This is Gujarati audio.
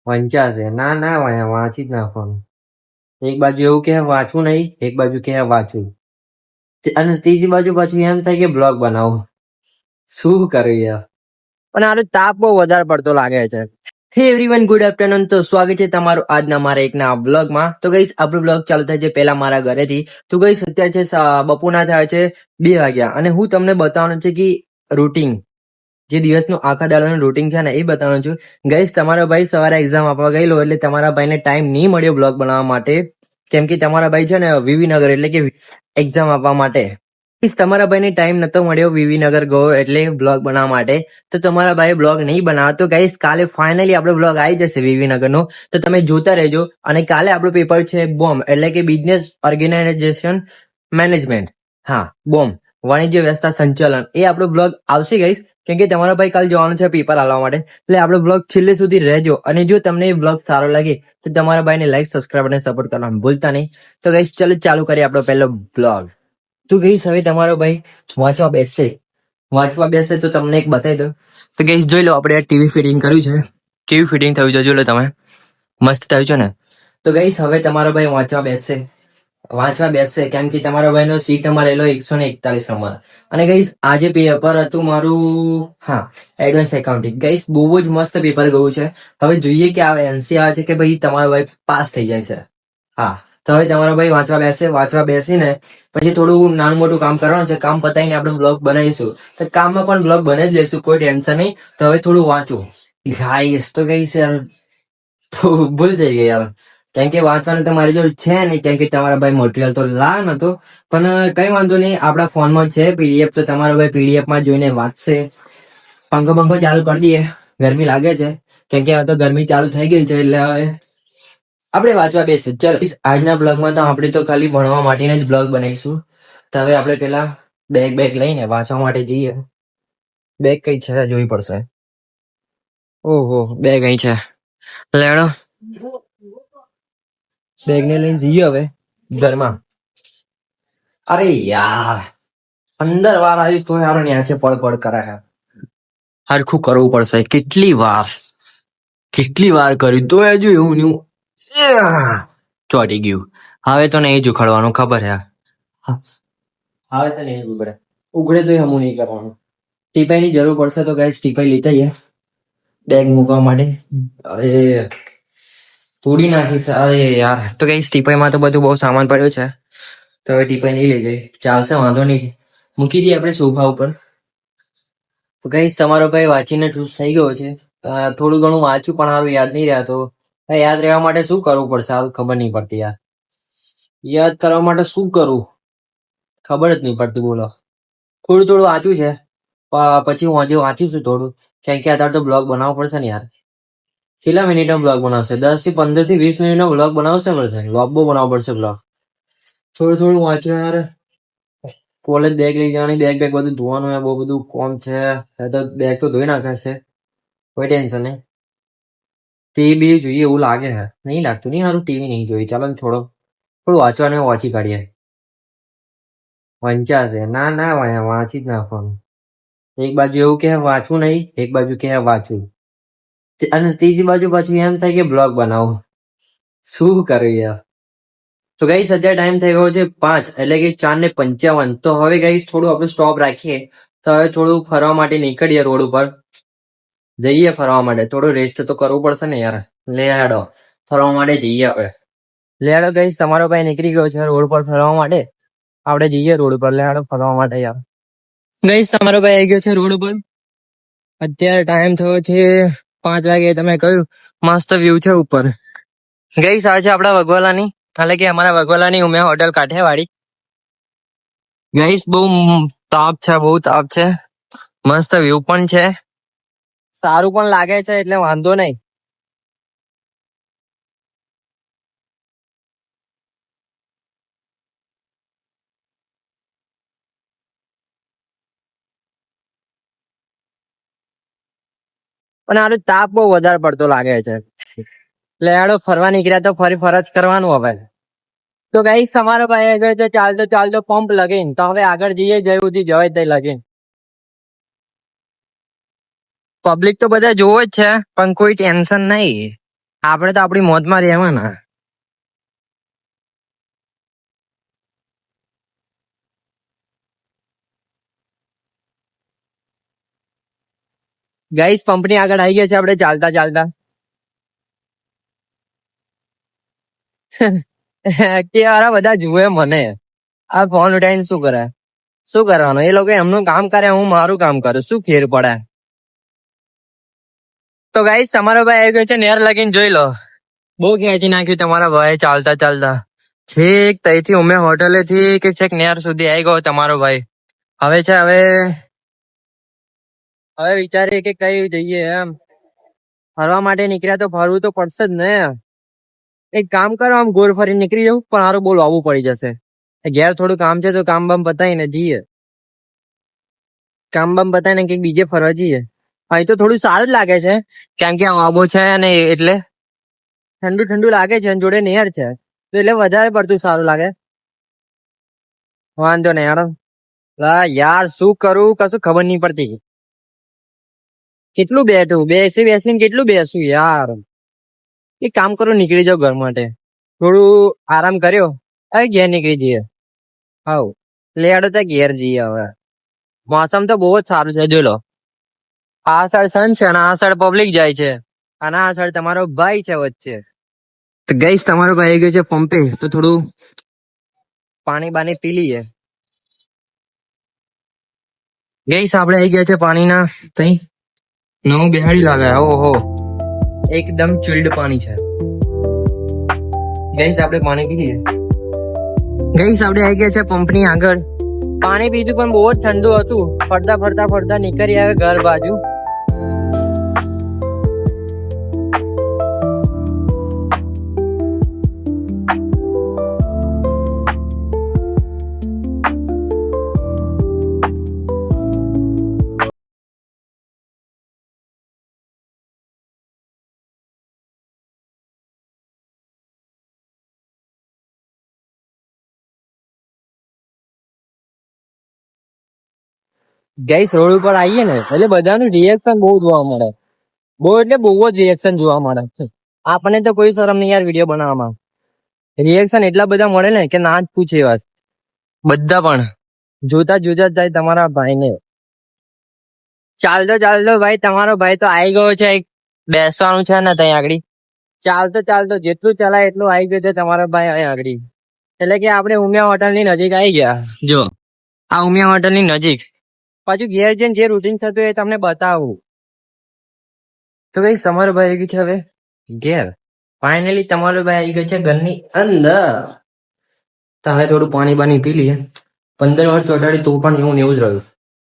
વંચાશે ના ના વાંચી જ નાખવાનું. એક બાજુ એવું કે વાંચવું નહીં, એક બાજુ કે વાંચવું, અને ત્રીજી બાજુ પાછું એમ થાય કે બ્લોગ બનાવું. શું કરું યાર. પણ આનો તાપ બહુ વધારે પડતો લાગે છે. હે એવરીવન, ગુડ આફ્ટરનૂન. તો સ્વાગત છે તમારું આજના મારા એકના બ્લોગમાં. તો ગઈસ આપણું બ્લોગ ચાલુ થાય છે પહેલા મારા ઘરેથી. તો ગઈસ અત્યારે છે બપોરના થયા છે 2 વાગ્યા, અને હું તમને બતાવવાનું છે કે રૂટીન, જે દિવસનું આખા દાડાનું રૂટીન છે ને એ બતાવવાનું છું. ગઈસ તમારો ભાઈ સવારે એક્ઝામ આપવા ગયેલો, એટલે તમારા ભાઈને ટાઈમ નહીં મળ્યો બ્લોગ બનાવવા માટે, કેમ કે તમારા ભાઈ છે ને વિવીનગર એટલે કે એક્ઝામ આપવા માટે. તમારા ભાઈને ટાઈમ નતો મળ્યો વિવીનગર ગયો એટલે બ્લોગ બનાવવા માટે, તો તમારા ભાઈ બ્લોગ નહીં બનાવ્યો. તો ગાઈસ કાલે ફાઇનલી આપણો બ્લોગ આવી જશે વિવીનગરનો, તો તમે જોતા રહેજો. અને કાલે આપણું પેપર છે બોમ્બ, એટલે કે બિઝનેસ ઓર્ગેનાઇઝેશન મેનેજમેન્ટ. હા, બોમ્બ, વાણિજ્ય વ્યવસ્થા સંચાલન. એ આપણો બ્લોગ આવશે ગાઈસ, કેમ કે તમારા ભાઈ કાલે જવાનું છે પેપર આલવા માટે. એટલે આપણો બ્લોગ છેલ્લે સુધી રહેજો. અને જો તમને એ બ્લોગ સારો લાગે તો તમારા ભાઈને લાઈક, સબસ્ક્રાઇબ અને સપોર્ટ કરવાનું ભૂલતા નહીં. તો ગાઈસ ચલો ચાલુ કરીએ આપણો પહેલો બ્લોગ. તો ગઈશ હવે તમારો ભાઈ વાંચવા બેસે તો તમને એક બતાવી દો. તો ગઈશ જોઈ લો, આપણે આ ટીવી ફિટિંગ કર્યું છે. કેવી ફિટિંગ થયું છે જોઈ લો તમે, મસ્ત થયું છે ને. તો ગઈશ હવે તમારો ભાઈ વાંચવા બેસશે કેમ કે તમારા ભાઈનો સીટ નંબર રહેલો 141 નંબર. અને ગઈશ આજે પેપર હતું મારું, હા, એડવાન્સ એકાઉન્ટિંગ. ગઈશ બહુ જ મસ્ત પેપર ગયું છે. હવે જોઈએ કે આ એનસી આવે છે કે ભાઈ તમારો ભાઈ પાસ થઈ જાય છે. હા, તો હવે તમારો ભાઈ વાંચવા બેસીને પછી થોડું નાનું મોટું કામ કરવાનું છે. કામ પતાવીને આપણે બ્લોગ બનાવીશું. તો કામમાં પણ બ્લોગ બનાવી જ લઈશું, કોઈ ટેન્શન નહીં. તો હવે થોડું વાંચું ગાઈસ. તો ગઈશ યાર ભૂલ થઈ ગઈ યાર, કેમ કે વાંચવાનું તો મારી જોડે છે નહીં, કેમ કે તમારા ભાઈ મટીરિયલ તો લાવ નતો. પણ કઈ વાંધો નહીં, આપણા ફોનમાં છે પીડીએફ, તો તમારો ભાઈ પીડીએફમાં જોઈને વાંચશે. પંખો ચાલુ કરી દઈએ, ગરમી લાગે છે, કેમ કે હવે તો ગરમી ચાલુ થઈ ગઈ છે. એટલે હવે આપણે વાંચવા બેસીએ. ચલો આજના બ્લોગમાં તો આપણે તો ખાલી ભણવા માટેનો જ બ્લોગ બનાવીશું. તો હવે આપણે પેલા બેગ લઈને વાંચવા માટે જઈએ. બેગ કઈ છે જોવી પડશે. ઓહો, બેગ અહીં છે. લેડો, બેગ ને લઈને જઈએ હવે ઘરમાં. અરે યાર, અંદર વાર આવી તો યાર ન્યાચે પડ કરે છે. હરખું કરવું પડશે. કેટલી વાર કર્યું તો હજુ એવું ન્યુ ચોટી ગયું. હવે તો નહીં ઉખડવાનું, ખબર છે. હવે તો નહીં ઉઘડે તો હમું નહીં કરવાનું. ટીપાઈની જરૂર પડશે તો ગાઈસ ટીપાઈ લેતા આવીએ બેગ મૂકવા માટે. અરે તોડી નાખીશ. અરે યાર, તો ગાઈસ ટીપાઈમાં તો બધું બહુ સામાન પડ્યો છે, તો હવે ટીપાઈ નહીં લઈ જાય, ચાલશે, વાંધો નહીં. મૂકી દઈએ આપણે સોફા ઉપર. તો ગાઈસ તમારો ભાઈ વાંચીને ઠૂસ થઈ ગયો છે. થોડું ઘણું વાંચ્યું પણ સારું યાદ નહીં રહ્યા. તો યાદ રહેવા માટે શું કરવું પડશે સારું ખબર નહીં પડતી યાર. યાદ કરવા માટે શું કરું ખબર જ નહીં પડતી, બોલો. થોડું વાંચ્યું છે, પછી હું આજે વાંચીશું થોડું, કેમ કે અત્યારે તો બ્લોગ બનાવવો પડશે ને યાર. કેટલા મિનિટનો બ્લોગ બનાવશે? 10 થી 15 થી 20 મિનિટનો બ્લોગ બનાવશે પડશે. લોબો બનાવવો પડશે બ્લોગ. થોડું વાંચ્યું યાર. કોલેજ બેગ લઈ જવાની, બેગ બધું ધોવાનું, બહુ બધું કોમ છે. તો બેગ તો ધોઈ નાખાશે, કોઈ ટેન્શન નહીં. ટીવી જોઈએ એવું લાગે છે, નહીં લાગતું નહીં સારું. ટીવી નહીં જોઈએ, ચાલો થોડું વાંચવાનું વાંચી કાઢીએ. વંચાશે ના ના વાંચી જ નાખવાનું. એક બાજુ એવું કે વાંચવું નહીં, એક બાજુ કે વાંચવું, અને ત્રીજી બાજુ પાછું એમ થાય કે બ્લોગ બનાવું. શું કરું યાર. તો ગાઈસ અત્યારે ટાઈમ થઈ ગયો છે 5, એટલે કે 4:55. તો હવે ગાઈસ થોડું આપણે સ્ટોપ રાખીએ. તો હવે થોડું ફરવા માટે નીકળીએ, રોડ ઉપર જઈએ ફરવા માટે. થોડું રેસ્ટ તો કરવું પડશે ને યાર. લે હેડો ફરવા માટે જઈએ હવે. લે હેડો ગાઈસ, તમારો ભાઈ નીકળી ગયો છે રોડ પર ફરવા માટે. આપણે જઈએ રોડ પર, લે હેડો ફરવા માટે યાર. ગાઈસ તમારો ભાઈ આવી ગયો છે રોડ ઉપર. અત્યારે ટાઈમ થયો છે 5 વાગે. તમે કહ્યું મસ્ત વ્યૂ છે ઉપર. ગાઈસ આ છે આપણા વગવાલાની, એટલે કે અમારા વગવાલાની ઉમિયા હોટલ કાઠિયાવાડી. ગાઈસ બહુ તાપ છે, મસ્ત વ્યૂ પણ છે, સારું પણ લાગે છે, એટલે વાંધો નહીં. પણ આનો તાપ બહુ વધારે પડતો લાગે છે. એટલે હેડો ફરવા નીકળ્યા તો ફરી ફરજ કરવાનું હવે. તો ગાઈસ તમારો ભાઈ આગળ તો ચાલતો પંપ લગીન. તો હવે આગળ જઈએ, જ્યાં સુધી જવાય તે લગીન. પબ્લિક તો બધા જોવો જ છે, પણ કોઈ ટેન્શન નહીં. આપણે તો આપણી મોતમાં રહેવાના. ગાઈસ કંપની આગળ આવી ગયા છે આપણે ચાલતા ચાલતા. એક્ટિવા વાળા બધા જુએ મને. આ ફોન ઉઠાવીને શું કરે? શું કરવાનું? એ લોકો એમનું કામ કરે, હું મારું કામ કરું. શું ફેર પડે? તો ગાઈસ તમારો ભાઈ આવી ગયો છે નેર લગીને જોઈ લો. બહુ ખેંચી નાખ્યું તમારા ભાઈ ચાલતા ચાલતા. છેક તઈથી ઉમે હોટલે થી કે છેક નેર સુધી આવી ગયો તમારો ભાઈ. હવે છે હવે વિચારીએ કે કઈ જઈએ એમ. ફરવા માટે નીકળ્યા તો ફરવું તો પડશે જ ને. એક કામ કરો, આમ ગોળ ફરી નીકળી જવું પણ હારું બહુ લાવવું પડી જશે. ઘેર થોડું કામ છે તો કામ બામ પતાવીને જઈએ. કામ બામ પતાવીને કંઈક બીજે ફરવા જઈએ. અહીં તો થોડું સારું જ લાગે છે કેમ કે આબો છે ને એટલે ઠંડુ ઠંડુ લાગે છે અને જોડે નેર છે તો એટલે વધારે પડતું સારું લાગે. વાંધો નહીં યાર. યાર શું કરું કશું ખબર નહીં પડતી. કેટલું બેઠું બેસીને કેટલું બેસું યાર. એક કામ કરો, નીકળી જાવ ઘર માટે. થોડું આરામ કર્યો હવે ઘેર નીકળી જઈએ. હાઉ લેડો તો ઘેર જઈએ હવે. મોસમ તો બહુ જ સારું છે જોઈ લો. આ સાઈડ સન છે અને આ સાઈડ પબ્લિક જાય છે અને આ સાઈડ તમારો ભાઈ છે વચ્ચે. તો ગઈશ તમારો ભાઈ આવી ગયો છે પંપે, તો થોડું પાણી બાની પી લઈએ. ગઈશ આપણે આવી ગયા છે પાણીના તઈ. નવું બેહાડી લાગે. ઓહો એકદમ ચિલ્ડ પાણી છે. ગઈશ આપણે પાણી પી લઈએ. ગઈશ આપણે આવી ગયા છે પંપની આગળ. પાણી પીધું પણ બહુ જ ઠંડુ હતું. ફરતા નીકળી આવે ઘર બાજુ. ગઈસ રોડ ઉપર આવીએ ને એટલે બધાનું રિએક્શન બહુ જોવા મળે. બહુ એટલે બહુ જ રિએક્શન જોવા મળે. આપણને તો કોઈ શરમ નહીં યાર વિડીયો બનાવવામાં. રિએક્શન એટલા બધા મળે ને કે ના જ પૂછે વાત. બધા પણ જોતા જ જાય તમારા ભાઈને. ચાલતો ભાઈ તમારો ભાઈ તો આવી ગયો છે. બેસવાનું છે ને ત્યાં આગળ. ચાલતો જેટલું ચલાય એટલું આવી ગયો છે તમારો ભાઈ અહીંયા આગળ. એટલે કે આપણે ઉમિયા હોટલ ની નજીક આવી ગયા. જો આ ઉમિયા હોટલ ની નજીક. પાછું ઘેર જઈને જે રૂટીન થતું એ તમને બતાવું. તો કઈ તમારો ભાઈ આવી ગયો છે હવે ઘેર. ફાઇનલી તમારો ભાઈ આવી ગયો છે ઘરની અંદર. તો હવે થોડું પાણી બાની પી લઈએ. 15 વર્ષ ચોટાડી તો પણ એવું ને એવું જ રહ્યું.